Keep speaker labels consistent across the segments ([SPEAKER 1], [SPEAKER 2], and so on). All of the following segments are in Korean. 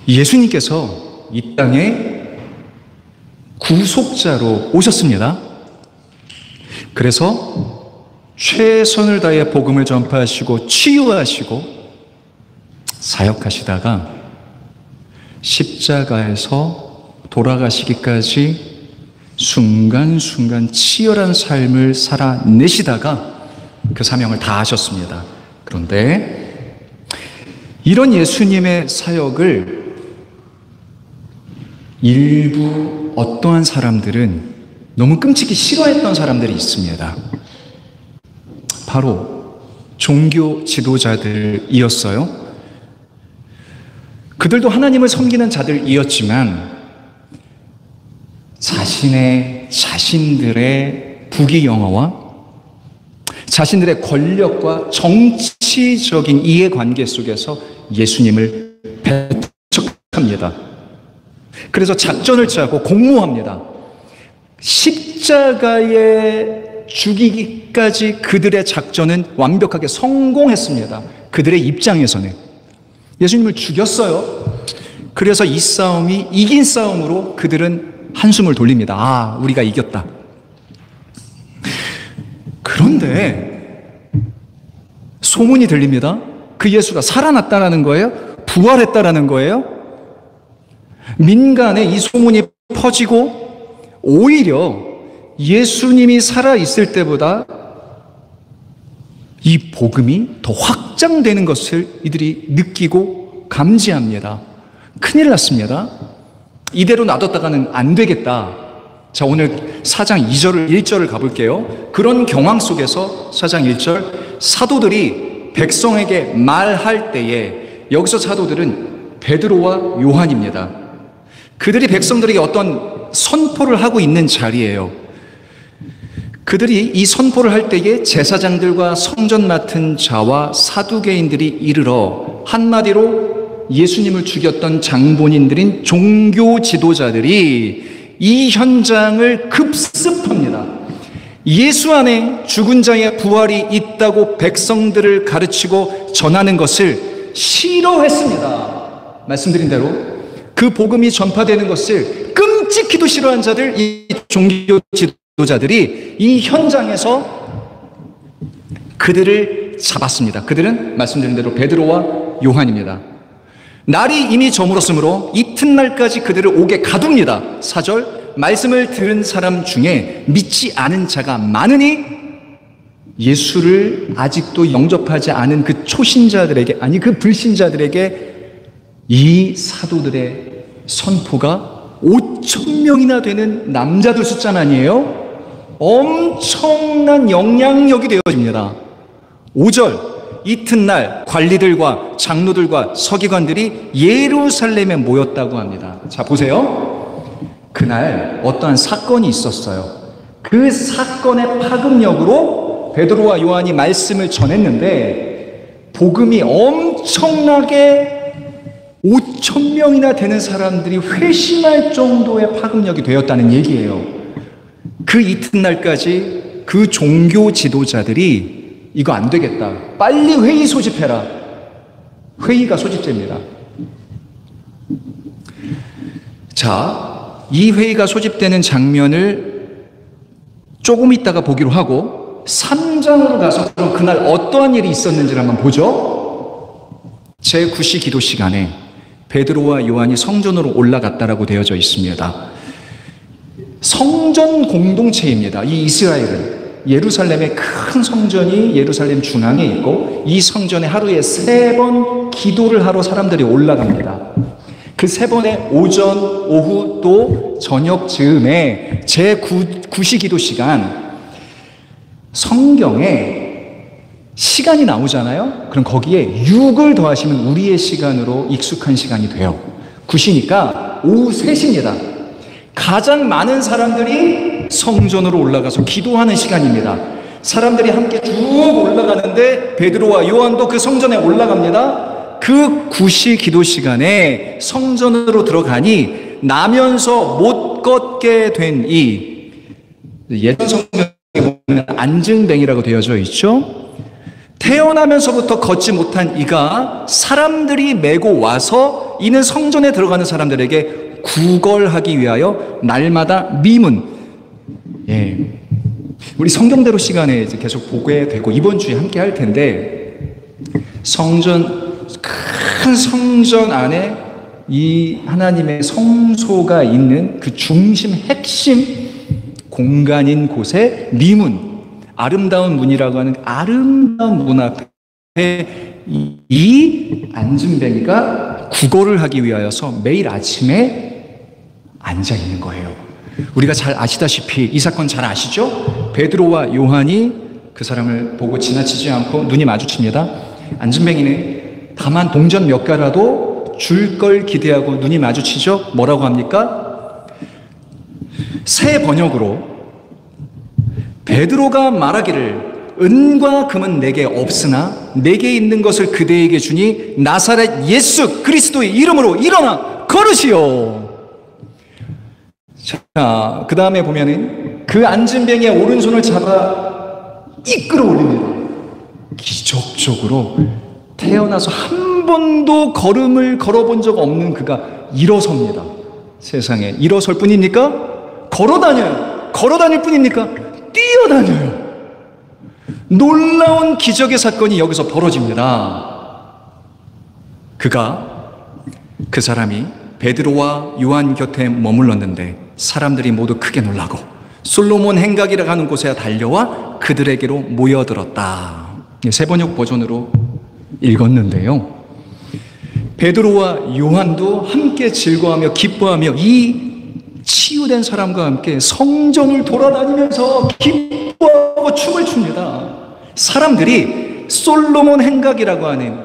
[SPEAKER 1] 예수님께서 이 땅에 구속자로 오셨습니다. 그래서 최선을 다해 복음을 전파하시고 치유하시고 사역하시다가 십자가에서 돌아가시기까지 순간순간 치열한 삶을 살아내시다가 그 사명을 다 하셨습니다. 그런데 이런 예수님의 사역을 일부 어떠한 사람들은 너무 끔찍이 싫어했던 사람들이 있습니다. 바로 종교 지도자들이었어요. 그들도 하나님을 섬기는 자들이었지만 자신들의 부귀영화와 자신들의 권력과 정치적인 이해관계 속에서 예수님을 배척합니다. 그래서 작전을 짜고 공모합니다. 십자가에 죽이기까지 그들의 작전은 완벽하게 성공했습니다. 그들의 입장에서는 예수님을 죽였어요. 그래서 이 싸움이 이긴 싸움으로 그들은 한숨을 돌립니다. 아, 우리가 이겼다. 그런데 소문이 들립니다. 그 예수가 살아났다라는 거예요? 부활했다라는 거예요? 민간에 이 소문이 퍼지고 오히려 예수님이 살아있을 때보다 이 복음이 더 확장되는 것을 이들이 느끼고 감지합니다. 큰일 났습니다. 이대로 놔뒀다가는 안 되겠다. 자, 오늘 4장 2절, 1절을 가볼게요. 그런 경황 속에서 4장 1절, 사도들이 백성에게 말할 때에, 여기서 사도들은 베드로와 요한입니다. 그들이 백성들에게 어떤 선포를 하고 있는 자리예요. 그들이 이 선포를 할 때에 제사장들과 성전 맡은 자와 사두개인들이 이르러, 한마디로 예수님을 죽였던 장본인들인 종교 지도자들이 이 현장을 급습합니다. 예수 안에 죽은 자의 부활이 있다고 백성들을 가르치고 전하는 것을 싫어했습니다. 말씀드린 대로 그 복음이 전파되는 것을 끔찍히도 싫어한 자들, 이 종교 지도자들이 이 현장에서 그들을 잡았습니다. 그들은 말씀드린 대로 베드로와 요한입니다. 날이 이미 저물었으므로 이튿날까지 그들을 옥에 가둡니다. 4절, 말씀을 들은 사람 중에 믿지 않은 자가 많으니 예수를 아직도 영접하지 않은 그 초신자들에게, 아니 그 불신자들에게 이 사도들의 선포가 5,000명이나 되는 남자들 숫자만이에요. 엄청난 영향력이 되어집니다. 5절, 이튿날 관리들과 장로들과 서기관들이 예루살렘에 모였다고 합니다. 자, 보세요. 그날 어떠한 사건이 있었어요. 그 사건의 파급력으로 베드로와 요한이 말씀을 전했는데 복음이 엄청나게 5,000명이나 되는 사람들이 회심할 정도의 파급력이 되었다는 얘기예요. 그 이튿날까지 그 종교 지도자들이 이거 안 되겠다, 빨리 회의 소집해라. 회의가 소집됩니다. 자, 이 회의가 소집되는 장면을 조금 있다가 보기로 하고 3장으로 가서 그럼 그날 어떠한 일이 있었는지를 한번 보죠. 제9시 기도 시간에 베드로와 요한이 성전으로 올라갔다라고 되어져 있습니다. 성전 공동체입니다. 이 이스라엘은 예루살렘의 큰 성전이 예루살렘 중앙에 있고 이 성전에 하루에 3번 기도를 하러 사람들이 올라갑니다. 그 3번의 오전, 오후 또 저녁 즈음에 제9시 기도 시간, 성경에 시간이 나오잖아요. 그럼 거기에 6을 더하시면 우리의 시간으로 익숙한 시간이 돼요. 9시니까 오후 3시입니다. 가장 많은 사람들이 성전으로 올라가서 기도하는 시간입니다. 사람들이 함께 쭉 올라가는데 베드로와 요한도 그 성전에 올라갑니다. 그 9시 기도 시간에 성전으로 들어가니 나면서 못 걷게 된 이, 예전 성경에 보면 안증뱅이라고 되어져 있죠. 태어나면서부터 걷지 못한 이가 사람들이 메고 와서 이는 성전에 들어가는 사람들에게 구걸하기 위하여 날마다 미문. 우리 성경대로 시간에 이제 계속 보게 되고 이번 주에 함께 할 텐데, 큰 성전 안에 이 하나님의 성소가 있는 그 중심 핵심 공간인 곳에 미문, 아름다운 문이라고 하는 아름다운 문 앞에 이 안진뱅이가 구걸을 하기 위하여서 매일 아침에 앉아 있는 거예요. 우리가 잘 아시다시피 이 사건 잘 아시죠? 베드로와 요한이 그 사람을 보고 지나치지 않고 눈이 마주칩니다. 안진뱅이는 다만 동전 몇 가라도 줄 걸 기대하고 눈이 마주치죠. 뭐라고 합니까? 새 번역으로 베드로가 말하기를 은과 금은 내게 없으나 내게 있는 것을 그대에게 주니 나사렛 예수 그리스도의 이름으로 일어나 걸으시오. 자, 그 다음에 보면은 그 안진뱅이의 오른손을 잡아 이끌어 올립니다. 기적적으로 태어나서 한 번도 걸음을 걸어본 적 없는 그가 일어섭니다. 세상에 일어설 뿐입니까? 걸어다녀요. 걸어다닐 뿐입니까? 뛰어다녀요. 놀라운 기적의 사건이 여기서 벌어집니다. 그 사람이 베드로와 요한 곁에 머물렀는데 사람들이 모두 크게 놀라고 솔로몬 행각이라고 하는 곳에 달려와 그들에게로 모여들었다. 세번역 버전으로 읽었는데요, 베드로와 요한도 함께 즐거워하며 기뻐하며 이 치유된 사람과 함께 성전을 돌아다니면서 기뻐하고 춤을 춥니다. 사람들이 솔로몬 행각이라고 하는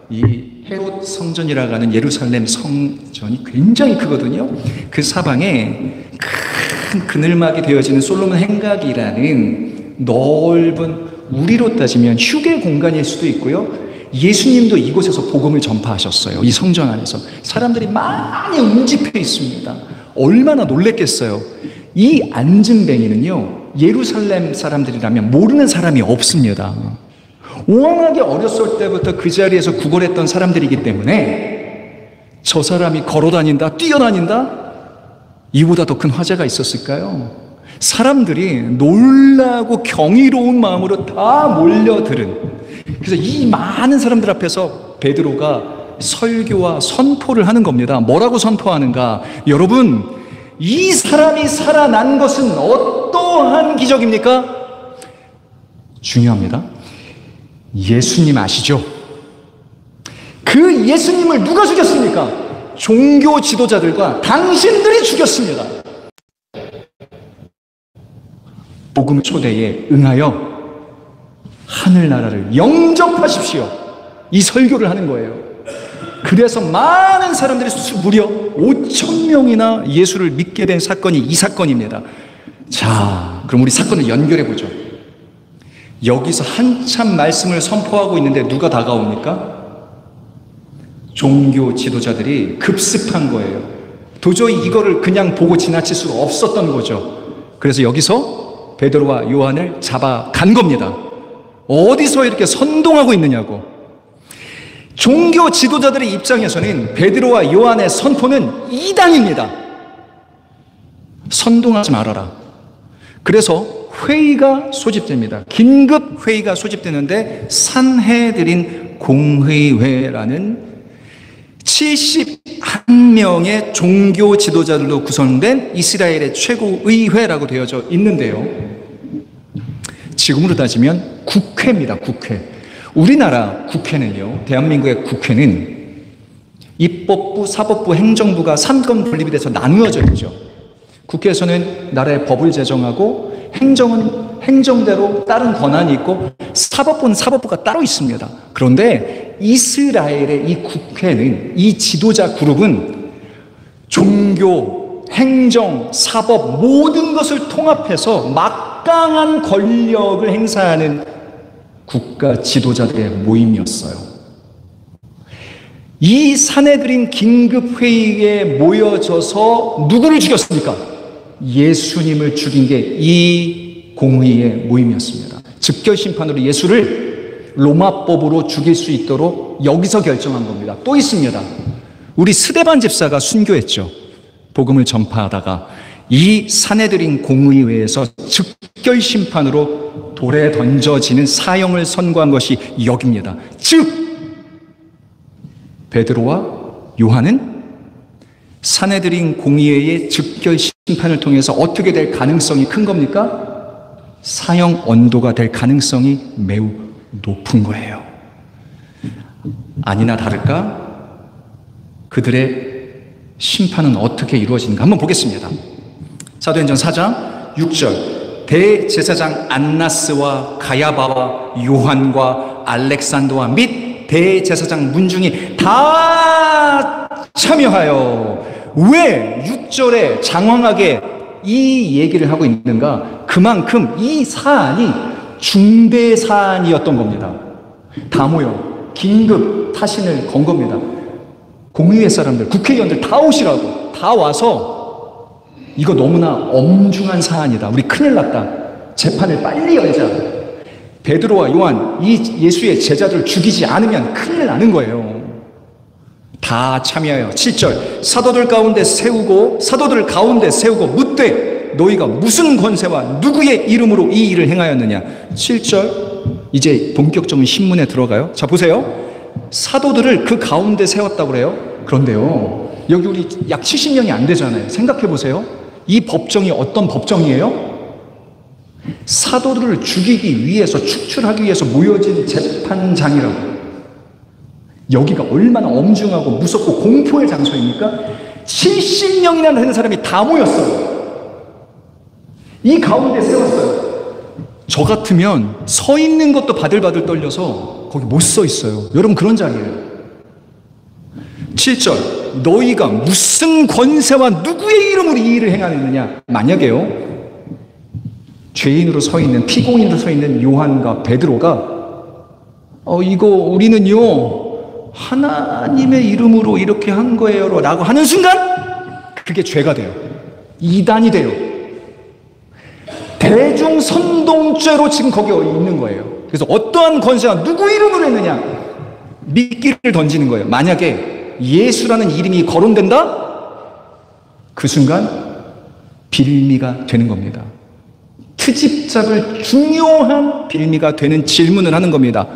[SPEAKER 1] 이 헤롯 성전이라고 하는 예루살렘 성전이 굉장히 크거든요. 그 사방에 큰 그늘막이 되어지는 솔로몬 행각이라는 넓은, 우리로 따지면 휴게 공간일 수도 있고요, 예수님도 이곳에서 복음을 전파하셨어요. 이 성전 안에서 사람들이 많이 움집해 있습니다. 얼마나 놀랬겠어요. 이 안진뱅이는요, 예루살렘 사람들이라면 모르는 사람이 없습니다. 워낙에 어렸을 때부터 그 자리에서 구걸했던 사람들이기 때문에 저 사람이 걸어다닌다, 뛰어다닌다? 이보다 더 큰 화제가 있었을까요? 사람들이 놀라고 경이로운 마음으로 다 몰려들은, 그래서 이 많은 사람들 앞에서 베드로가 설교와 선포를 하는 겁니다. 뭐라고 선포하는가? 여러분, 이 사람이 살아난 것은 어떠한 기적입니까? 중요합니다. 예수님 아시죠? 그 예수님을 누가 죽였습니까? 종교 지도자들과 당신들이 죽였습니다. 복음 초대에 응하여 하늘나라를 영접하십시오. 이 설교를 하는 거예요. 그래서 많은 사람들이 무려 5,000명이나 예수를 믿게 된 사건이 이 사건입니다. 자, 그럼 우리 사건을 연결해 보죠. 여기서 한참 말씀을 선포하고 있는데 누가 다가옵니까? 종교 지도자들이 급습한 거예요. 도저히 이거를 그냥 보고 지나칠 수가 없었던 거죠. 그래서 여기서 베드로와 요한을 잡아간 겁니다. 어디서 이렇게 선동하고 있느냐고. 종교 지도자들의 입장에서는 베드로와 요한의 선포는 이단입니다. 선동하지 말아라. 그래서 회의가 소집됩니다. 긴급 회의가 소집되는데 산헤드린 공의회라는 71명의 종교 지도자들로 구성된 이스라엘의 최고의회라고 되어져 있는데요, 지금으로 따지면 국회입니다. 국회. 우리나라 국회는요, 대한민국의 국회는 입법부, 사법부, 행정부가 3권 분립이 돼서 나누어져 있죠. 국회에서는 나라의 법을 제정하고 행정은 행정대로 다른 권한이 있고 사법부는 사법부가 따로 있습니다. 그런데 이스라엘의 이 국회는, 이 지도자 그룹은 종교, 행정, 사법 모든 것을 통합해서 막강한 권력을 행사하는 국가 지도자들의 모임이었어요. 이 산헤드린 긴급회의에 모여져서 누구를 죽였습니까? 예수님을 죽인 게 이 공의의 모임이었습니다. 즉결심판으로 예수를 로마법으로 죽일 수 있도록 여기서 결정한 겁니다. 또 있습니다. 우리 스데반 집사가 순교했죠. 복음을 전파하다가 이 사내들인 공의회에서 즉결 심판으로 돌에 던져지는 사형을 선고한 것이 여기입니다. 즉 베드로와 요한은 사내들인 공의회의 즉결 심판을 통해서 어떻게 될 가능성이 큰 겁니까? 사형 언도가 될 가능성이 매우 높은 거예요. 아니나 다를까? 그들의 심판은 어떻게 이루어지는가 한번 보겠습니다. 사도행전 4장 6절 대제사장 안나스와 가야바와 요한과 알렉산더와 및 대제사장 문중이 다 참여하여 왜 6절에 장황하게 이 얘기를 하고 있는가? 그만큼 이 사안이 중대 사안이었던 겁니다. 다 모여 긴급 타신을 건 겁니다. 공의회 사람들, 국회의원들 다 오시라고 다 와서 이거 너무나 엄중한 사안이다. 우리 큰일 났다. 재판을 빨리 열자. 베드로와 요한 이 예수의 제자들 죽이지 않으면 큰일 나는 거예요. 다 참여하여 7절 사도들 가운데 세우고 묻되 너희가 무슨 권세와 누구의 이름으로 이 일을 행하였느냐. 7절 이제 본격적인 신문에 들어가요. 자 보세요. 사도들을 그 가운데 세웠다고 그래요. 그런데요 여기 우리 약 70명이 안 되잖아요. 생각해 보세요. 이 법정이 어떤 법정이에요? 사도들을 죽이기 위해서 축출하기 위해서 모여진 재판장이라고. 여기가 얼마나 엄중하고 무섭고 공포의 장소입니까? 70명이나 되는 사람이 다 모였어요. 이 가운데 세웠어요. 저 같으면 서 있는 것도 바들바들 떨려서 거기 못 서 있어요. 여러분 그런 자리예요. 7절 너희가 무슨 권세와 누구의 이름으로 이 일을 행하느냐. 만약에요 죄인으로 서 있는 피고인으로 서 있는 요한과 베드로가 이거 우리는요 하나님의 이름으로 이렇게 한 거예요 라고 하는 순간 그게 죄가 돼요. 이단이 돼요. 대중선동죄로 지금 거기 있는 거예요. 그래서 어떠한 권세와 누구 이름으로 했느냐 미끼를 던지는 거예요. 만약에 예수라는 이름이 거론된다? 그 순간 빌미가 되는 겁니다. 트집 잡을 중요한 빌미가 되는 질문을 하는 겁니다.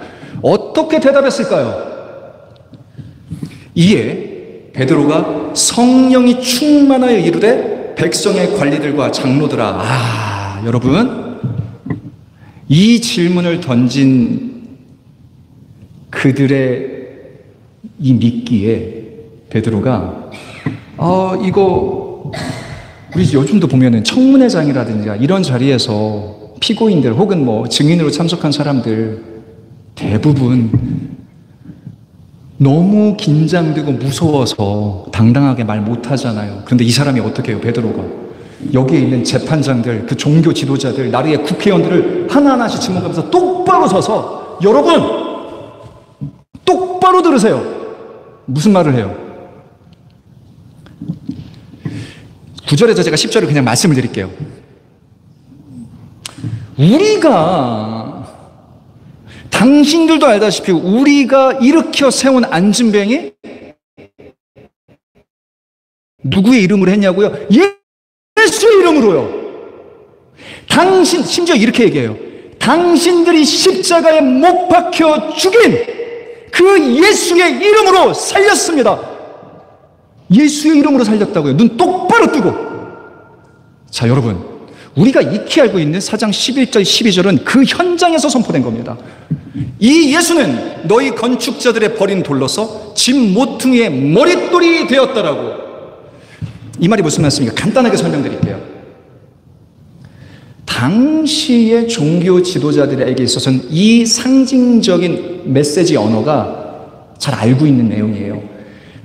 [SPEAKER 1] 어떻게 대답했을까요? 이에 베드로가 성령이 충만하여 이르되 백성의 관리들과 장로들아. 여러분 이 질문을 던진 그들의 이 미끼에 베드로가 이거 우리 요즘도 보면은 청문회장이라든지 이런 자리에서 피고인들 혹은 뭐 증인으로 참석한 사람들 대부분 너무 긴장되고 무서워서 당당하게 말 못하잖아요. 그런데 이 사람이 어떻게 해요? 베드로가 여기에 있는 재판장들, 그 종교 지도자들, 나라의 국회의원들을 하나하나씩 질문하면서 똑바로 서서 여러분 똑바로 들으세요. 무슨 말을 해요? 9절에서 제가 10절을 그냥 말씀을 드릴게요. 우리가 당신들도 알다시피 우리가 일으켜 세운 안진뱅이 누구의 이름으로 했냐고요? 예수의 이름으로요. 심지어 이렇게 얘기해요. 당신들이 십자가에 못 박혀 죽인 그 예수의 이름으로 살렸습니다. 예수의 이름으로 살렸다고요. 눈 똑바로 뜨고. 자, 여러분, 우리가 익히 알고 있는 4장 11절 12절은 그 현장에서 선포된 겁니다. 이 예수는 너희 건축자들의 버린 돌로서 집 모퉁이의 머릿돌이 되었다라고. 이 말이 무슨 말씀입니까? 간단하게 설명드릴게요. 당시의 종교 지도자들에게 있어서는 이 상징적인 메시지 언어가 잘 알고 있는 내용이에요.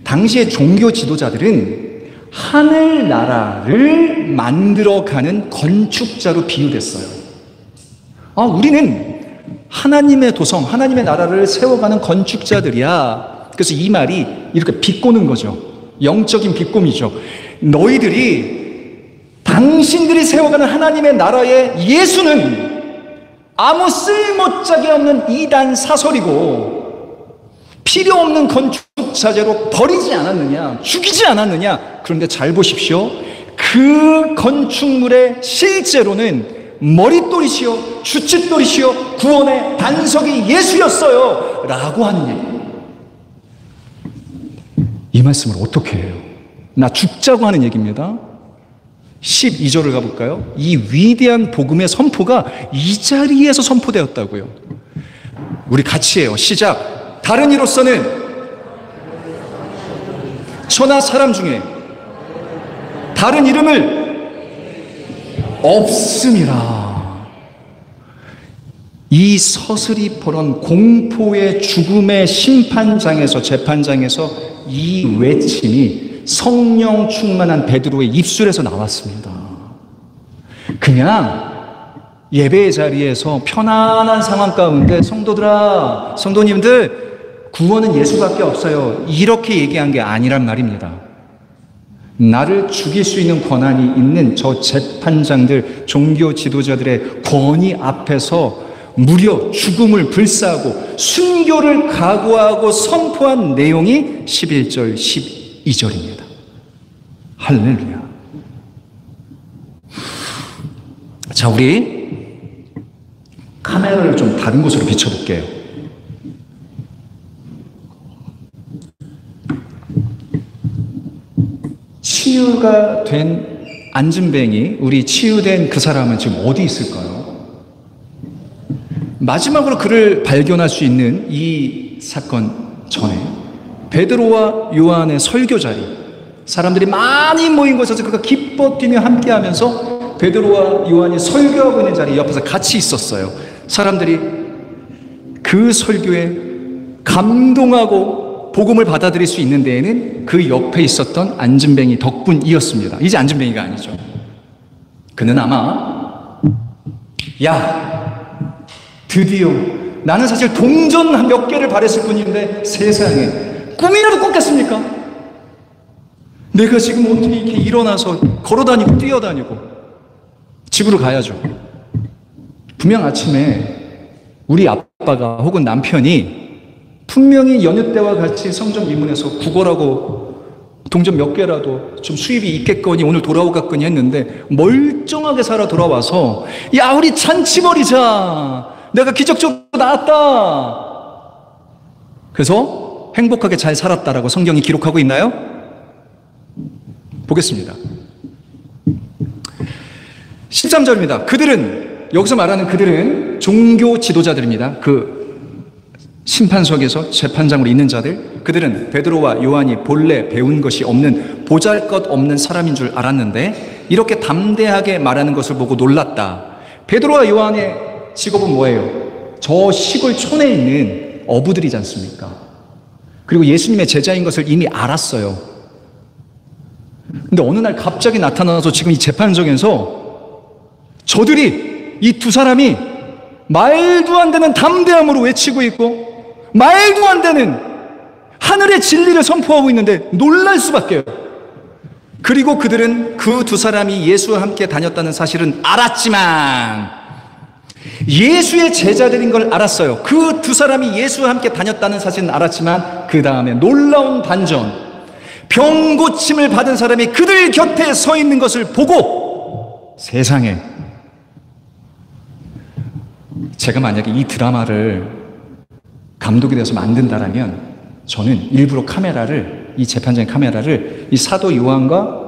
[SPEAKER 1] 당시의 종교 지도자들은 하늘나라를 만들어가는 건축자로 비유됐어요. 우리는 하나님의 도성, 하나님의 나라를 세워가는 건축자들이야. 그래서 이 말이 이렇게 비꼬는 거죠. 영적인 비꼼이죠. 너희들이 당신들이 세워가는 하나님의 나라의 예수는 아무 쓸모짝이 없는 이단 사설이고 필요 없는 건축 자재로 버리지 않았느냐, 죽이지 않았느냐. 그런데 잘 보십시오. 그 건축물의 실제로는 머릿돌이시요 주춧돌이시요 구원의 반석이 예수였어요 라고 하는 얘기예요. 이 말씀을 어떻게 해요? 나 죽자고 하는 얘기입니다. 12절을 가볼까요? 이 위대한 복음의 선포가 이 자리에서 선포되었다고요. 우리 같이 해요. 시작. 다른 이로서는 천하 사람 중에 다른 이름을 없음이라. 이 서슬이 벌은 공포의 죽음의 심판장에서, 재판장에서 이 외침이 성령 충만한 베드로의 입술에서 나왔습니다. 그냥 예배의 자리에서 편안한 상황 가운데 성도들아, 성도님들, 구원은 예수밖에 없어요, 이렇게 얘기한 게 아니란 말입니다. 나를 죽일 수 있는 권한이 있는 저 재판장들, 종교 지도자들의 권위 앞에서 무려 죽음을 불사하고 순교를 각오하고 선포한 내용이 11절, 12절입니다. 할렐루야. 자, 우리 카메라를 좀 다른 곳으로 비춰볼게요. 치유가 된 안진뱅이, 우리 치유된 그 사람은 지금 어디 있을까요? 마지막으로 그를 발견할 수 있는 이 사건 전에 베드로와 요한의 설교 자리, 사람들이 많이 모인 곳에서 그가 기뻐 뛰며 함께하면서 베드로와 요한이 설교하고 있는 자리 옆에서 같이 있었어요. 사람들이 그 설교에 감동하고 복음을 받아들일 수 있는 데에는 그 옆에 있었던 안진뱅이 덕분이었습니다. 이제 안진뱅이가 아니죠. 그는 아마, 야, 드디어 나는 사실 동전 몇 개를 바랬을 뿐인데 세상에 꿈이라도 꿨겠습니까? 내가 지금 어떻게 이렇게 일어나서 걸어다니고 뛰어다니고 집으로 가야죠. 분명 아침에 우리 아빠가 혹은 남편이 분명히 연휴 때와 같이 성전 미문에서 구걸하고 동전 몇 개라도 좀 수입이 있겠거니 오늘 돌아오겠거니 했는데 멀쩡하게 살아 돌아와서, 야, 우리 잔치 벌이자, 내가 기적적으로 나았다, 그래서 행복하게 잘 살았다라고 성경이 기록하고 있나요? 보겠습니다. 13절입니다. 그들은, 여기서 말하는 그들은 종교 지도자들입니다. 그 심판석에서 재판장으로 있는 자들, 그들은 베드로와 요한이 본래 배운 것이 없는 보잘것없는 사람인 줄 알았는데 이렇게 담대하게 말하는 것을 보고 놀랐다. 베드로와 요한의 직업은 뭐예요? 저 시골 촌에 있는 어부들이지 않습니까? 그리고 예수님의 제자인 것을 이미 알았어요. 근데 어느 날 갑자기 나타나서 지금 이 재판정에서 저들이, 이 두 사람이 말도 안 되는 담대함으로 외치고 있고 말도 안 되는 하늘의 진리를 선포하고 있는데 놀랄 수밖에요. 그리고 그들은 그 두 사람이 예수와 함께 다녔다는 사실은 알았지만, 예수의 제자들인 걸 알았어요. 그 두 사람이 예수와 함께 다녔다는 사실은 알았지만 그 다음에 놀라운 반전, 병 고침을 받은 사람이 그들 곁에 서 있는 것을 보고, 세상에, 제가 만약에 이 드라마를 감독이 되어서 만든다라면 저는 일부러 카메라를, 이 재판장의 카메라를 이 사도 요한과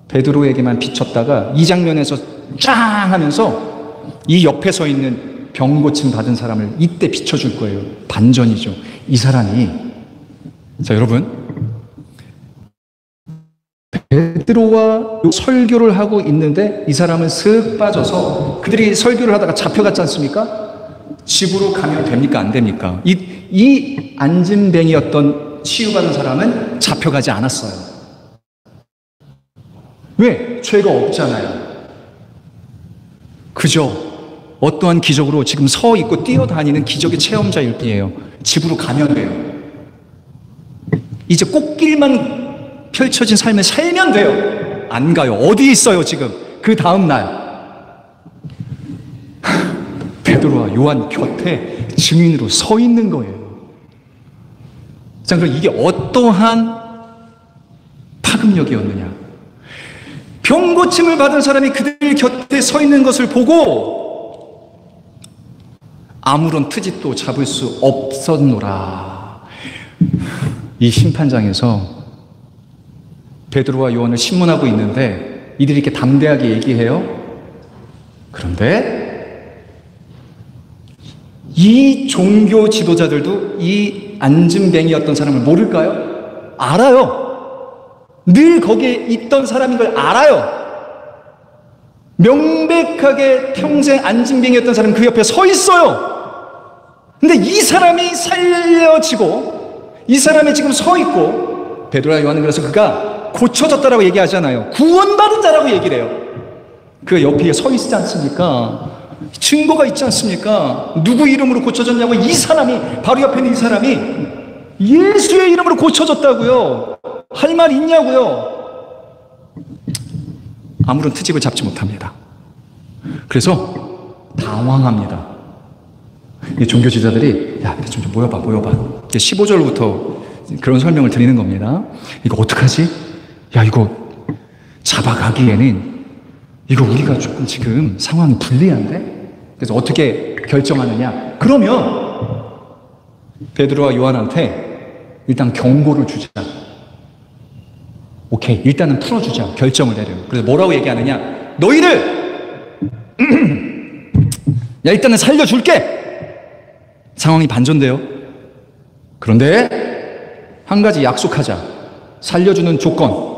[SPEAKER 1] 베드로에게만 비췄다가 이 장면에서 쫙 하면서 이 옆에 서 있는 병 고침 받은 사람을 이때 비춰줄 거예요. 반전이죠. 이 사람이, 자, 여러분, 베드로와 설교를 하고 있는데 이 사람은 슥 빠져서, 그들이 설교를 하다가 잡혀갔지 않습니까? 집으로 가면 됩니까? 안 됩니까? 이 안진뱅이였던 치유받은 사람은 잡혀가지 않았어요. 왜? 죄가 없잖아요. 그저 어떠한 기적으로 지금 서 있고 뛰어다니는 기적의 체험자일 뿐이에요. 집으로 가면 돼요. 이제 꽃길만 펼쳐진 삶을 살면 돼요. 안 가요. 어디 있어요 지금? 그 다음 날 베드로와 요한 곁에 증인으로 서 있는 거예요. 자, 그럼 이게 어떠한 파급력이었느냐? 병 고침을 받은 사람이 그들 곁에 서 있는 것을 보고 아무런 트집도 잡을 수 없었노라. 이 심판장에서 베드로와 요한을 신문하고 있는데 이들이 이렇게 담대하게 얘기해요. 그런데 이 종교 지도자들도 이 안진뱅이였던 사람을 모를까요? 알아요. 늘 거기에 있던 사람인 걸 알아요. 명백하게 평생 안진뱅이였던 사람이 그 옆에 서 있어요. 근데 이 사람이 살려지고 이 사람이 지금 서 있고, 베드로와 요한은 그래서 그가 고쳐졌다라고 얘기하잖아요. 구원받은 자라고 얘기를 해요. 그 옆에 서 있지 않습니까? 증거가 있지 않습니까? 누구 이름으로 고쳐졌냐고. 이 사람이, 바로 옆에 있는 이 사람이 예수의 이름으로 고쳐졌다고요. 할 말 있냐고요. 아무런 트집을 잡지 못합니다. 그래서 당황합니다. 이 종교 지도자들이 야, 좀 모여봐. 15절부터 그런 설명을 드리는 겁니다. 이거 어떡하지? 야, 이거 잡아가기에는 이거 우리가 조금 지금 상황이 불리한데? 그래서 어떻게 결정하느냐? 그러면 베드로와 요한한테 일단 경고를 주자. 오케이, 일단은 풀어주자. 결정을 내려. 그래서 뭐라고 얘기하느냐? 너희들 야, 일단은 살려줄게. 상황이 반전돼요. 그런데 한 가지 약속하자. 살려주는 조건,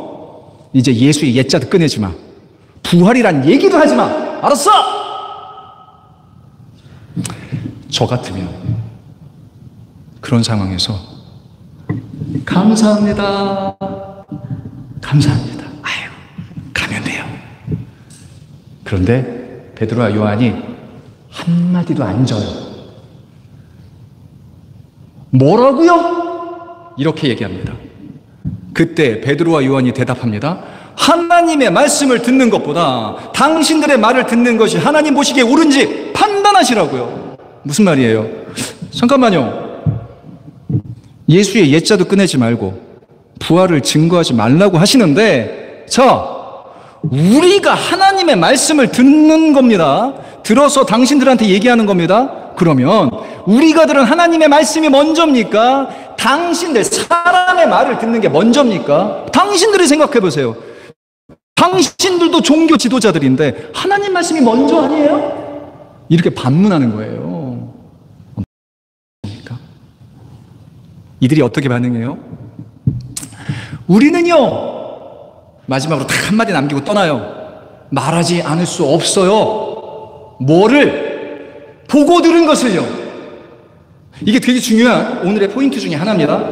[SPEAKER 1] 이제 예수의 옛자도 꺼내지 마. 부활이란 얘기도 하지 마. 알았어? 저 같으면 그런 상황에서 감사합니다. 아유, 가면 돼요. 그런데 베드로와 요한이 한마디도 안 져요. 뭐라고요? 이렇게 얘기합니다. 그때 베드로와 요한이 대답합니다. 하나님의 말씀을 듣는 것보다 당신들의 말을 듣는 것이 하나님 보시기에 옳은지 판단하시라고요. 무슨 말이에요? 잠깐만요. 예수의 옛자도 꺼내지 말고 부활을 증거하지 말라고 하시는데, 자, 우리가 하나님의 말씀을 듣는 겁니다. 들어서 당신들한테 얘기하는 겁니다. 그러면 우리가 들은 하나님의 말씀이 먼저입니까? 당신들 사람의 말을 듣는 게 먼저입니까? 당신들이 생각해 보세요. 당신들도 종교 지도자들인데 하나님 말씀이 먼저 아니에요? 이렇게 반문하는 거예요. 이들이 어떻게 반응해요? 우리는요, 마지막으로 딱 한마디 남기고 떠나요. 말하지 않을 수 없어요. 뭐를? 보고 들은 것을요. 이게 되게 중요한 오늘의 포인트 중에 하나입니다.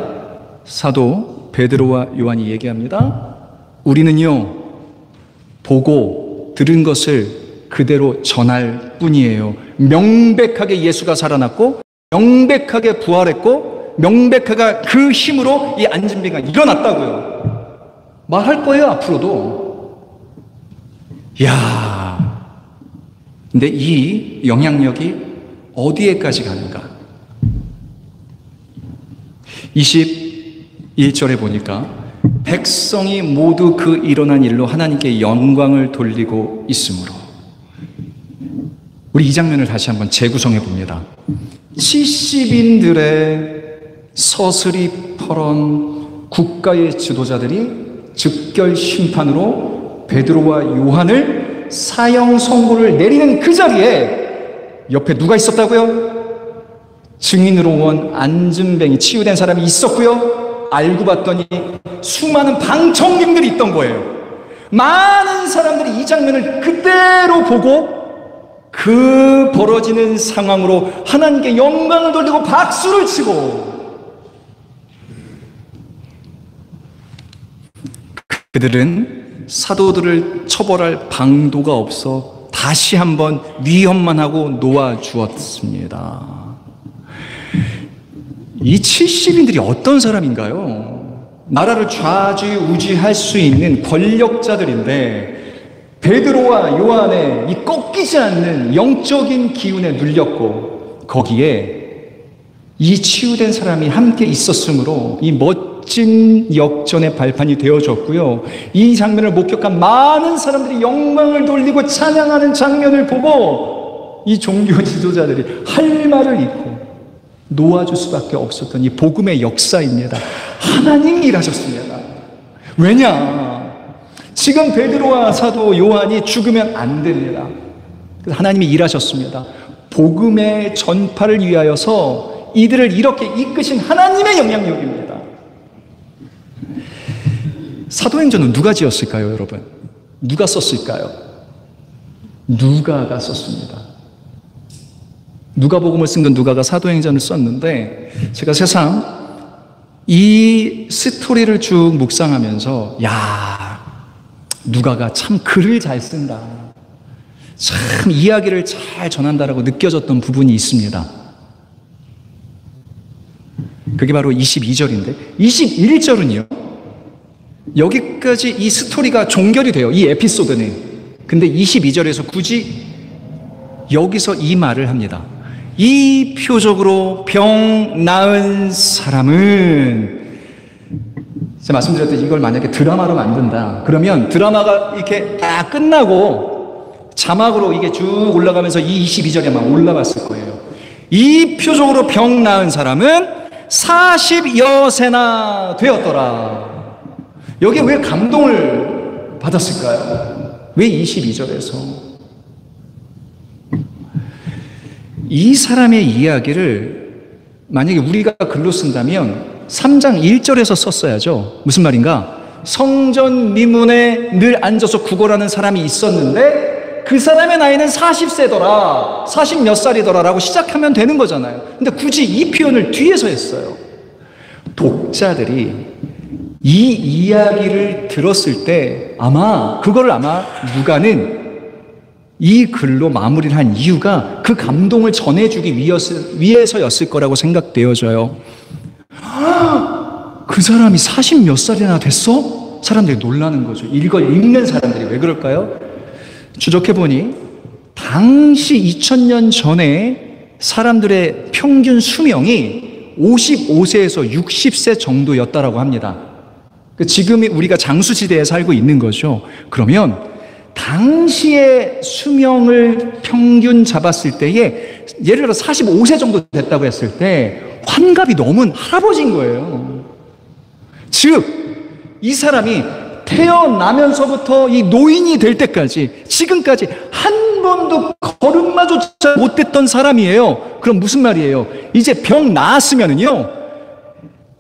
[SPEAKER 1] 사도 베드로와 요한이 얘기합니다. 우리는요, 보고 들은 것을 그대로 전할 뿐이에요. 명백하게 예수가 살아났고, 명백하게 부활했고, 명백하게 그 힘으로 이 안진뱅이가 일어났다고요. 말할 거예요, 앞으로도. 이야, 근데 이 영향력이 어디에까지 가는가? 21절에 보니까 백성이 모두 그 일어난 일로 하나님께 영광을 돌리고 있으므로. 우리 이 장면을 다시 한번 재구성해 봅니다. 70인들의 서슬이 펄은 국가의 지도자들이 즉결 심판으로 베드로와 요한을 사형 선고를 내리는 그 자리에 옆에 누가 있었다고요? 증인으로 온 안진뱅이 치유된 사람이 있었고요. 알고 봤더니 수많은 방청객들이 있던 거예요. 많은 사람들이 이 장면을 그대로 보고 그 벌어지는 상황으로 하나님께 영광을 돌리고 박수를 치고, 그들은 사도들을 처벌할 방도가 없어 다시 한번 위협만 하고 놓아주었습니다. 이 70인들이 어떤 사람인가요? 나라를 좌지우지할 수 있는 권력자들인데 베드로와 요한의 이 꺾이지 않는 영적인 기운에 눌렸고, 거기에 이 치유된 사람이 함께 있었으므로 이 멋진 역전의 발판이 되어졌고요. 이 장면을 목격한 많은 사람들이 영광을 돌리고 찬양하는 장면을 보고 이 종교 지도자들이 할 말을 잃고 놓아줄 수밖에 없었던 이 복음의 역사입니다. 하나님이 일하셨습니다. 왜냐? 지금 베드로와 사도 요한이 죽으면 안 됩니다. 그래서 하나님이 일하셨습니다. 복음의 전파를 위하여서 이들을 이렇게 이끄신 하나님의 영향력입니다. 사도행전은 누가 지었을까요, 여러분? 누가 썼을까요? 누가가 썼습니다. 누가복음을 쓴 건 누가가 사도행전을 썼는데, 제가 세상 이 스토리를 쭉 묵상하면서 누가가 참 글을 잘 쓴다, 참 이야기를 잘 전한다라고 느껴졌던 부분이 있습니다. 그게 바로 22절인데 21절은요, 여기까지 이 스토리가 종결이 돼요, 이 에피소드는. 근데 22절에서 굳이 여기서 이 말을 합니다. 이 표적으로 병 나은 사람은, 제가 말씀드렸듯이 이걸 만약에 드라마로 만든다 그러면 드라마가 이렇게 다 끝나고 자막으로 이게 쭉 올라가면서 이 22절에만 올라갔을 거예요. 이 표적으로 병 나은 사람은 40여 세나 되었더라. 여기에 왜 감동을 받았을까요? 왜 22절에서? 이 사람의 이야기를 만약에 우리가 글로 쓴다면 3장 1절에서 썼어야죠. 무슨 말인가? 성전 미문에 늘 앉아서 구걸하는 사람이 있었는데 그 사람의 나이는 40세더라, 40 몇 살이더라 라고 시작하면 되는 거잖아요. 근데 굳이 이 표현을 뒤에서 했어요. 독자들이 이 이야기를 들었을 때 그거를 누가는 이 글로 마무리를 한 이유가 그 감동을 전해주기 위해서였을 거라고 생각되어져요. 그 사람이 40 몇 살이나 됐어? 사람들이 놀라는 거죠. 읽는 사람들이. 왜 그럴까요? 추적해보니 당시 2000년 전에 사람들의 평균 수명이 55세에서 60세 정도였다라고 합니다. 지금 우리가 장수시대에 살고 있는 거죠. 그러면 당시의 수명을 평균 잡았을 때에, 예를 들어 45세 정도 됐다고 했을 때 환갑이 넘은 할아버지인 거예요. 즉 이 사람이 태어나면서부터 이 노인이 될 때까지 지금까지 한 번도 걸음마조차 못했던 사람이에요. 그럼 무슨 말이에요? 이제 병 나았으면은요,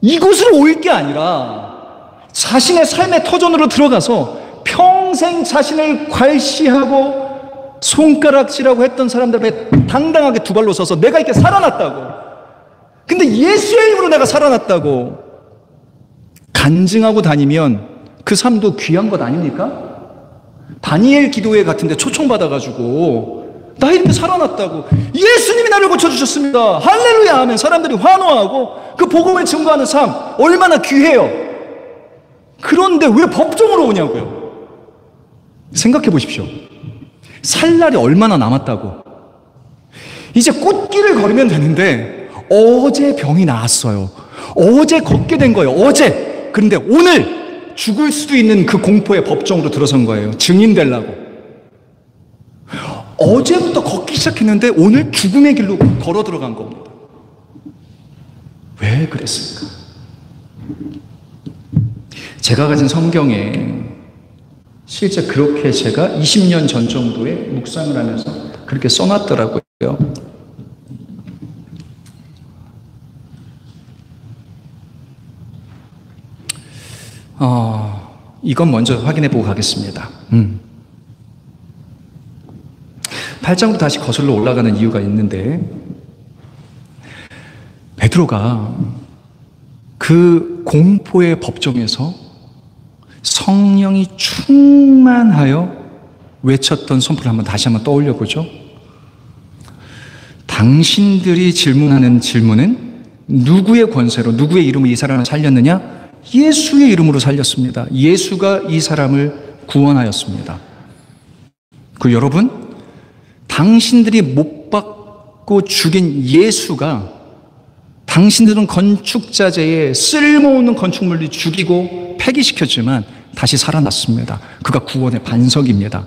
[SPEAKER 1] 이곳으로 올 게 아니라 자신의 삶의 터전으로 들어가서 평생 자신을 괄시하고 손가락질하고 했던 사람들 앞에 당당하게 두 발로 서서 내가 이렇게 살아났다고, 근데 예수의 이름으로 내가 살아났다고 간증하고 다니면 그 삶도 귀한 것 아닙니까? 다니엘 기도회 같은데 초청받아가지고 나 이렇게 살아났다고, 예수님이 나를 고쳐주셨습니다, 할렐루야 하면 사람들이 환호하고 그 복음을 증거하는 삶 얼마나 귀해요. 그런데 왜 법정으로 오냐고요. 생각해 보십시오. 살 날이 얼마나 남았다고. 이제 꽃길을 걸으면 되는데 어제 병이 나았어요, 어제 걷게 된 거예요, 어제. 그런데 오늘 죽을 수도 있는 그 공포의 법정으로 들어선 거예요. 증인 되려고. 어제부터 걷기 시작했는데 오늘 죽음의 길로 걸어 들어간 겁니다. 왜 그랬을까? 제가 가진 성경에 실제 그렇게 제가 20년 전 정도에 묵상을 하면서 그렇게 써놨더라고요. 이건 먼저 확인해 보고 가겠습니다. 8장으로 다시 거슬러 올라가는 이유가 있는데, 베드로가 그 공포의 법정에서 성령이 충만하여 외쳤던 선포를 다시 한번 떠올려 보죠. 당신들이 질문하는 질문은 누구의 권세로, 누구의 이름으로 이 사람을 살렸느냐? 예수의 이름으로 살렸습니다. 예수가 이 사람을 구원하였습니다. 그리고 여러분, 당신들이 못 박고 죽인 예수가 당신들은 건축자재에 쓸모없는 건축물을 죽이고 폐기시켰지만 다시 살아났습니다. 그가 구원의 반석입니다.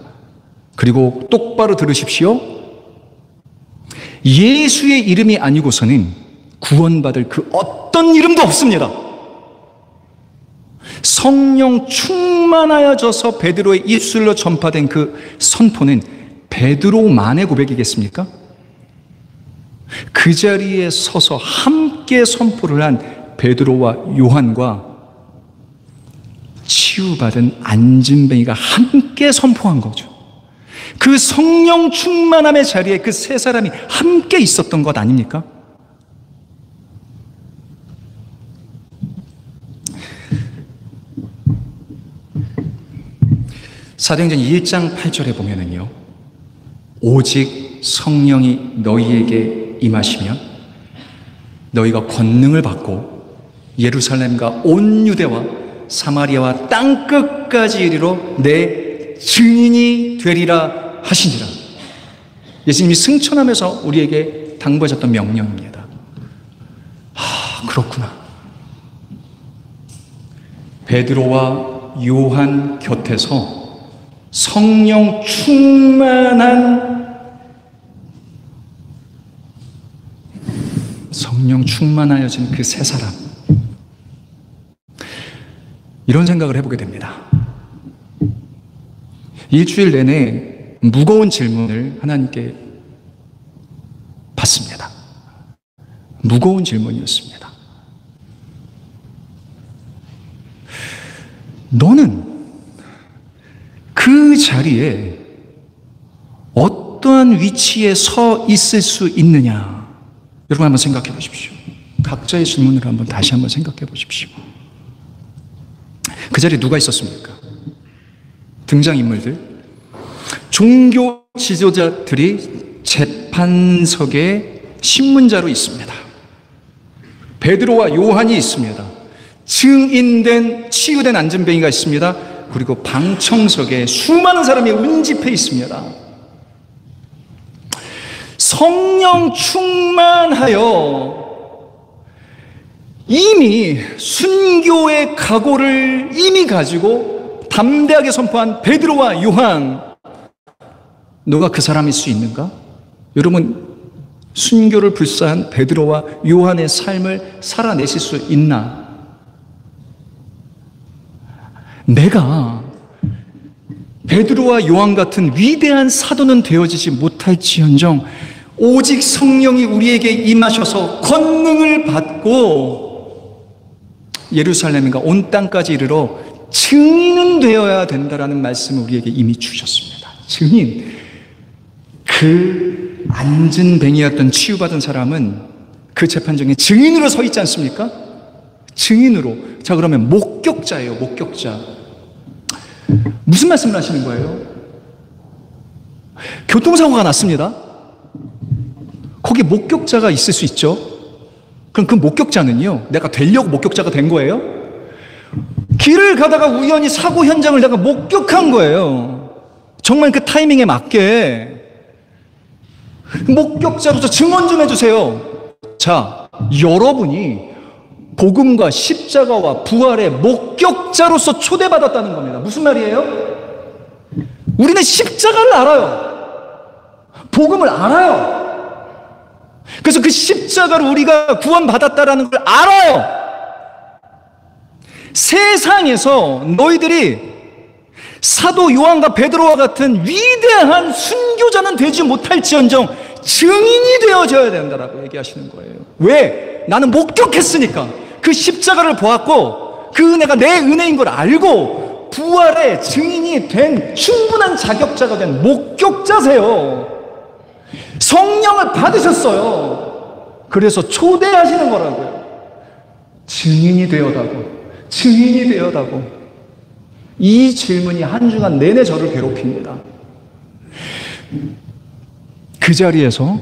[SPEAKER 1] 그리고 똑바로 들으십시오. 예수의 이름이 아니고서는 구원받을 그 어떤 이름도 없습니다. 성령 충만하여져서 베드로의 입술로 전파된 그 선포는 베드로만의 고백이겠습니까? 그 자리에 서서 함께 선포를 한 베드로와 요한과 치유받은 안진뱅이가 함께 선포한 거죠. 그 성령 충만함의 자리에 그 세 사람이 함께 있었던 것 아닙니까? 사도행전 1장 8절에 보면은요, 오직 성령이 너희에게 임하시면 너희가 권능을 받고 예루살렘과 온 유대와 사마리아와 땅끝까지 이르러 내 증인이 되리라 하시니라. 예수님이 승천하면서 우리에게 당부하셨던 명령입니다. 그렇구나. 베드로와 요한 곁에서 성령 충만하여진 그 세 사람, 이런 생각을 해보게 됩니다. 일주일 내내 무거운 질문을 하나님께 받습니다. 무거운 질문이었습니다. 너는 그 자리에 어떠한 위치에 서 있을 수 있느냐? 여러분 한번 생각해 보십시오. 각자의 질문을 다시 한번 생각해 보십시오. 그 자리에 누가 있었습니까? 등장인물들, 종교 지도자들이 재판석에 신문자로 있습니다. 베드로와 요한이 있습니다. 증인된, 치유된 안진뱅이가 있습니다. 그리고 방청석에 수많은 사람이 운집해 있습니다. 성령 충만하여 이미 순교의 각오를 이미 가지고 담대하게 선포한 베드로와 요한, 너가 그 사람일 수 있는가? 여러분, 순교를 불사한 베드로와 요한의 삶을 살아내실 수 있나? 내가 베드로와 요한 같은 위대한 사도는 되어지지 못할지언정 오직 성령이 우리에게 임하셔서 권능을 받고 예루살렘과 온 땅까지 이르러 증인은 되어야 된다라는 말씀을 우리에게 이미 주셨습니다. 증인. 그 안진뱅이였던 치유받은 사람은 그 재판정에 증인으로 서 있지 않습니까? 증인으로. 자, 그러면 목격자예요. 목격자. 무슨 말씀을 하시는 거예요? 교통사고가 났습니다. 거기 목격자가 있을 수 있죠. 그럼 그 목격자는요, 내가 되려고 목격자가 된 거예요? 길을 가다가 우연히 사고 현장을 내가 목격한 거예요. 정말 그 타이밍에 맞게. 목격자로서 증언 좀 해주세요. 자, 여러분이 복음과 십자가와 부활의 목격자로서 초대받았다는 겁니다. 무슨 말이에요? 우리는 십자가를 알아요. 복음을 알아요. 그래서 그 십자가로 우리가 구원받았다라는 걸 알아요. 세상에서 너희들이 사도 요한과 베드로와 같은 위대한 순교자는 되지 못할지언정 증인이 되어져야 된다라고 얘기하시는 거예요. 왜? 나는 목격했으니까. 그 십자가를 보았고 그 은혜가 내 은혜인 걸 알고 부활의 증인이 된 충분한 자격자가 된 목격자세요. 성령을 받으셨어요. 그래서 초대하시는 거라고요. 증인이 되어다고. 증인이 되어다고. 이 질문이 한 주간 내내 저를 괴롭힙니다. 그 자리에서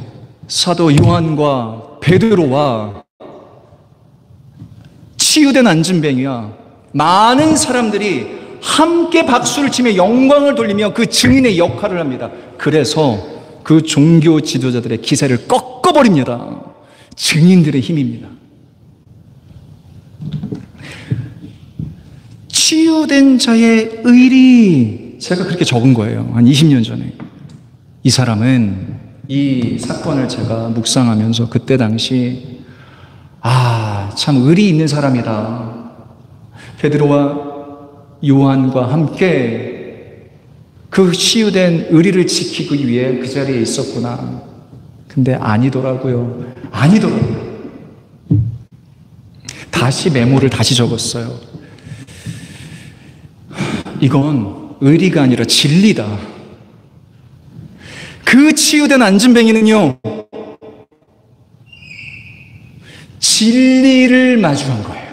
[SPEAKER 1] 사도 요한과 베드로와 치유된 안진뱅이와 많은 사람들이 함께 박수를 치며 영광을 돌리며 그 증인의 역할을 합니다. 그래서 그 종교 지도자들의 기세를 꺾어버립니다. 증인들의 힘입니다. 치유된 자의 의리, 제가 그렇게 적은 거예요. 한 20년 전에. 이 사람은 이 사건을 제가 묵상하면서 그때 당시 참 의리 있는 사람이다. 베드로와 요한과 함께 그 치유된 의리를 지키기 위해 그 자리에 있었구나. 근데 아니더라고요. 다시 메모를 다시 적었어요. 이건 의리가 아니라 진리다. 그 치유된 안진뱅이는요, 진리를 마주한 거예요.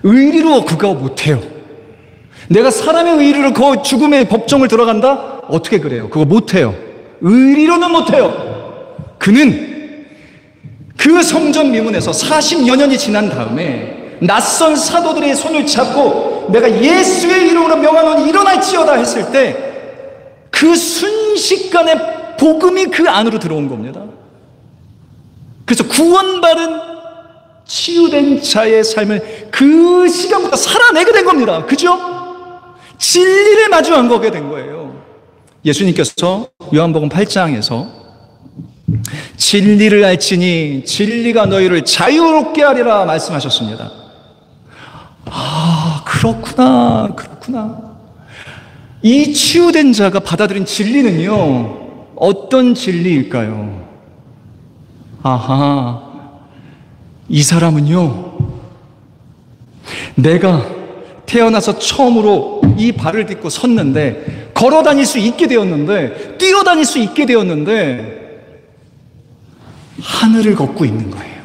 [SPEAKER 1] 의리로 그거 못해요. 내가 사람의 의리로 그 죽음의 법정을 들어간다? 어떻게 그래요? 그거 못해요. 의리로는 못해요. 그는 그 성전 미문에서 40여 년이 지난 다음에 낯선 사도들의 손을 잡고 내가 예수의 이름으로 명하노니 일어날지어다 했을 때 그 순식간에 복음이 그 안으로 들어온 겁니다. 그래서 구원받은 치유된 자의 삶을 그 시간부터 살아내게 된 겁니다. 그죠? 진리를 마주한 거게 된 거예요. 예수님께서 요한복음 8장에서 진리를 알지니 진리가 너희를 자유롭게 하리라 말씀하셨습니다. 그렇구나. 이 치유된 자가 받아들인 진리는요, 어떤 진리일까요? 이 사람은요, 내가 태어나서 처음으로 이 발을 딛고 섰는데, 걸어 다닐 수 있게 되었는데, 뛰어다닐 수 있게 되었는데, 하늘을 걷고 있는 거예요.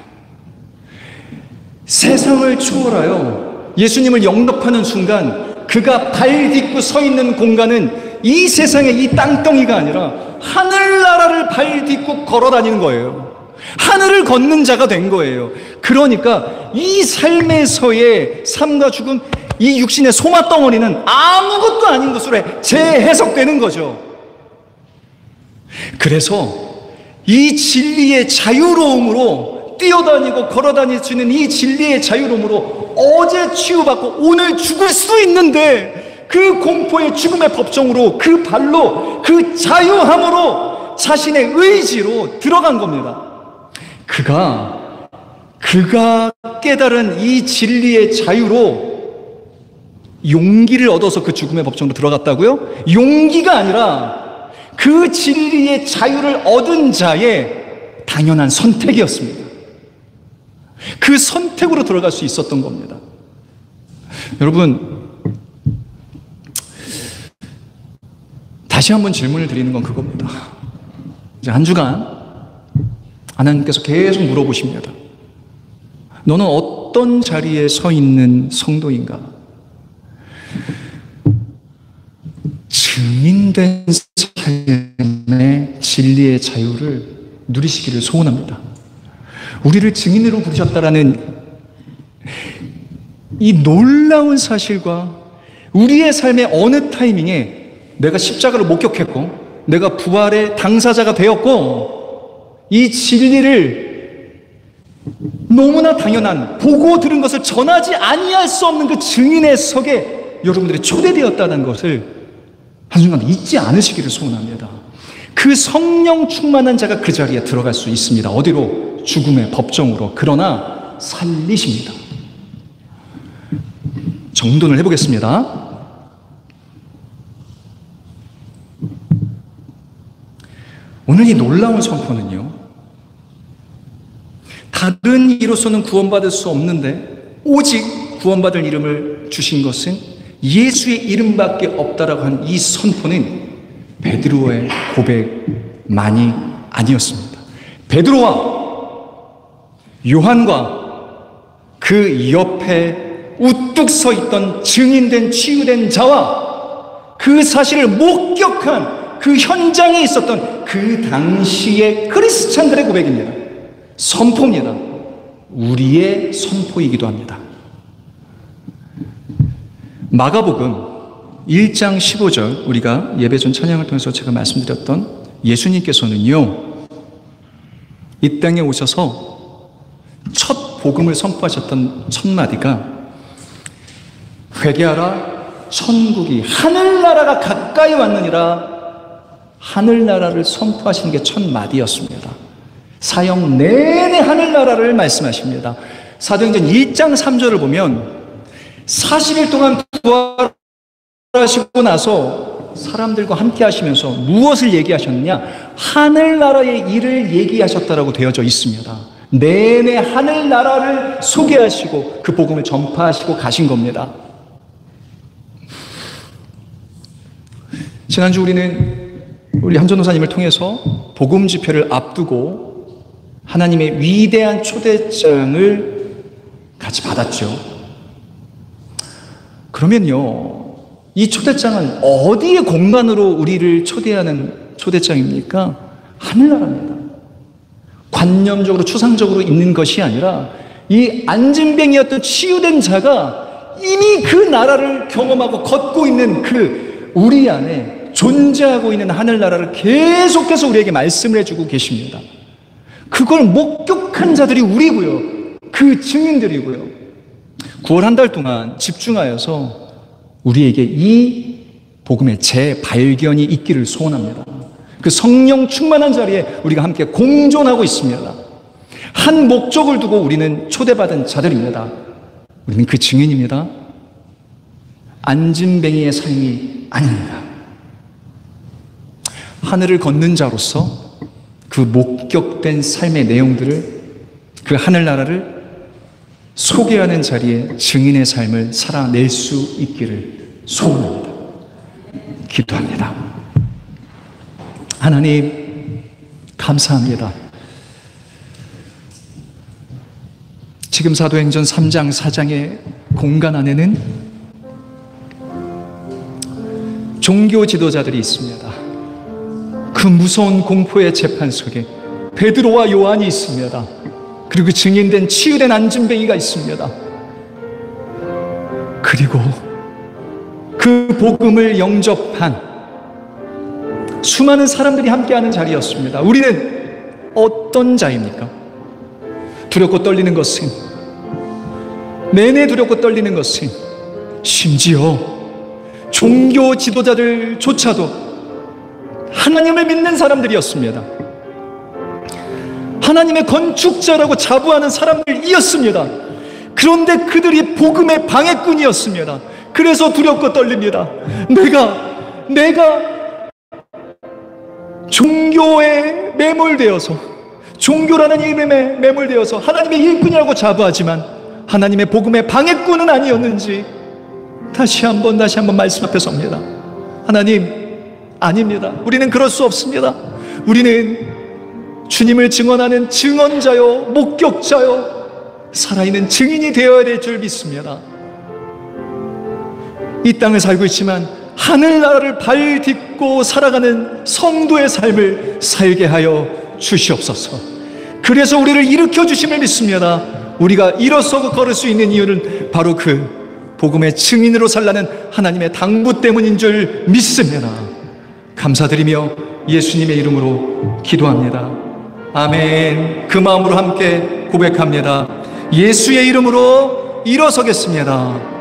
[SPEAKER 1] 세상을 초월하여 예수님을 영접하는 순간 그가 발 딛고 서 있는 공간은 이 세상의 이 땅덩이가 아니라 하늘나라를 발 딛고 걸어 다니는 거예요. 하늘을 걷는 자가 된 거예요. 그러니까 이 삶에서의 삶과 죽음, 이 육신의 소마덩어리는 아무것도 아닌 것으로 재해석되는 거죠. 그래서 이 진리의 자유로움으로 뛰어다니고 걸어다닐 수 있는 이 진리의 자유로움으로 어제 치유받고 오늘 죽을 수 있는데 그 공포의 죽음의 법정으로 그 발로 그 자유함으로 자신의 의지로 들어간 겁니다. 그가 깨달은 이 진리의 자유로 용기를 얻어서 그 죽음의 법정으로 들어갔다고요? 용기가 아니라 그 진리의 자유를 얻은 자의 당연한 선택이었습니다. 그 선택으로 들어갈 수 있었던 겁니다. 여러분, 다시 한번 질문을 드리는 건 그겁니다. 이제 한 주간 하나님께서 계속 물어보십니다. 너는 어떤 자리에 서 있는 성도인가? 증인된 삶의 진리의 자유를 누리시기를 소원합니다. 우리를 증인으로 부르셨다라는 이 놀라운 사실과 우리의 삶의 어느 타이밍에 내가 십자가를 목격했고 내가 부활의 당사자가 되었고 이 진리를 너무나 당연한 보고 들은 것을 전하지 아니할 수 없는 그 증인의 석에 여러분들이 초대되었다는 것을 한순간 잊지 않으시기를 소원합니다. 그 성령 충만한 자가 그 자리에 들어갈 수 있습니다. 어디로? 죽음의 법정으로. 그러나 살리십니다. 정돈을 해보겠습니다. 오늘 이 놀라운 선포는요, 다른 이로서는 구원받을 수 없는데 오직 구원받을 이름을 주신 것은 예수의 이름밖에 없다라고 한 이 선포는 베드로의 고백만이 아니었습니다. 베드로와 요한과 그 옆에 우뚝 서 있던 증인된 치유된 자와 그 사실을 목격한 그 현장에 있었던 그 당시의 크리스찬들의 고백입니다. 선포입니다. 우리의 선포이기도 합니다. 마가복음 1장 15절, 우리가 예배전 찬양을 통해서 제가 말씀드렸던 예수님께서는요, 이 땅에 오셔서 첫 복음을 선포하셨던 첫 마디가 회개하라, 천국이 하늘나라가 가까이 왔느니라, 하늘나라를 선포하시는 게 첫 마디였습니다. 사역 내내 하늘나라를 말씀하십니다. 사도행전 1장 3절을 보면 40일 동안 부활하시고 나서 사람들과 함께 하시면서 무엇을 얘기하셨느냐? 하늘나라의 일을 얘기하셨다라고 되어져 있습니다. 내내 하늘나라를 소개하시고 그 복음을 전파하시고 가신 겁니다. 지난주 우리 한 전도사님을 통해서 복음 집회를 앞두고 하나님의 위대한 초대장을 같이 받았죠. 그러면요, 이 초대장은 어디의 공간으로 우리를 초대하는 초대장입니까? 하늘나라입니다. 관념적으로 추상적으로 있는 것이 아니라 이 안진뱅이였던 치유된 자가 이미 그 나라를 경험하고 걷고 있는 그 우리 안에 존재하고 있는 하늘나라를 계속해서 우리에게 말씀을 해주고 계십니다. 그걸 목격한 자들이 우리고요, 그 증인들이고요. 9월 한 달 동안 집중하여서 우리에게 이 복음의 재발견이 있기를 소원합니다. 그 성령 충만한 자리에 우리가 함께 공존하고 있습니다. 한 목적을 두고 우리는 초대받은 자들입니다. 우리는 그 증인입니다. 안진뱅이의 삶이 아닙니다. 하늘을 걷는 자로서 그 목격된 삶의 내용들을, 그 하늘나라를 소개하는 자리에 증인의 삶을 살아낼 수 있기를 소원합니다. 기도합니다. 하나님, 감사합니다. 지금 사도행전 3장, 4장의 공간 안에는 종교 지도자들이 있습니다. 그 무서운 공포의 재판 속에 베드로와 요한이 있습니다. 그리고 증인된 치유된 안진뱅이가 있습니다. 그리고 그 복음을 영접한 수많은 사람들이 함께하는 자리였습니다. 우리는 어떤 자입니까? 두렵고 떨리는 것은, 내내 두렵고 떨리는 것은 심지어 종교 지도자들조차도 하나님을 믿는 사람들이었습니다. 하나님의 건축자라고 자부하는 사람들이었습니다. 그런데 그들이 복음의 방해꾼이었습니다. 그래서 두렵고 떨립니다. 내가 종교에 매몰되어서, 종교라는 이름에 매몰되어서 하나님의 일꾼이라고 자부하지만 하나님의 복음의 방해꾼은 아니었는지 다시 한번 말씀 앞에 섭니다. 하나님, 아닙니다. 우리는 그럴 수 없습니다. 우리는 주님을 증언하는 증언자요, 목격자요, 살아있는 증인이 되어야 될 줄 믿습니다. 이 땅을 살고 있지만 하늘나라를 발 딛고 살아가는 성도의 삶을 살게 하여 주시옵소서. 그래서 우리를 일으켜 주심을 믿습니다. 우리가 일어서고 걸을 수 있는 이유는 바로 그 복음의 증인으로 살라는 하나님의 당부 때문인 줄 믿습니다. 감사드리며 예수님의 이름으로 기도합니다. 아멘. 그 마음으로 함께 고백합니다. 예수의 이름으로 일어서겠습니다.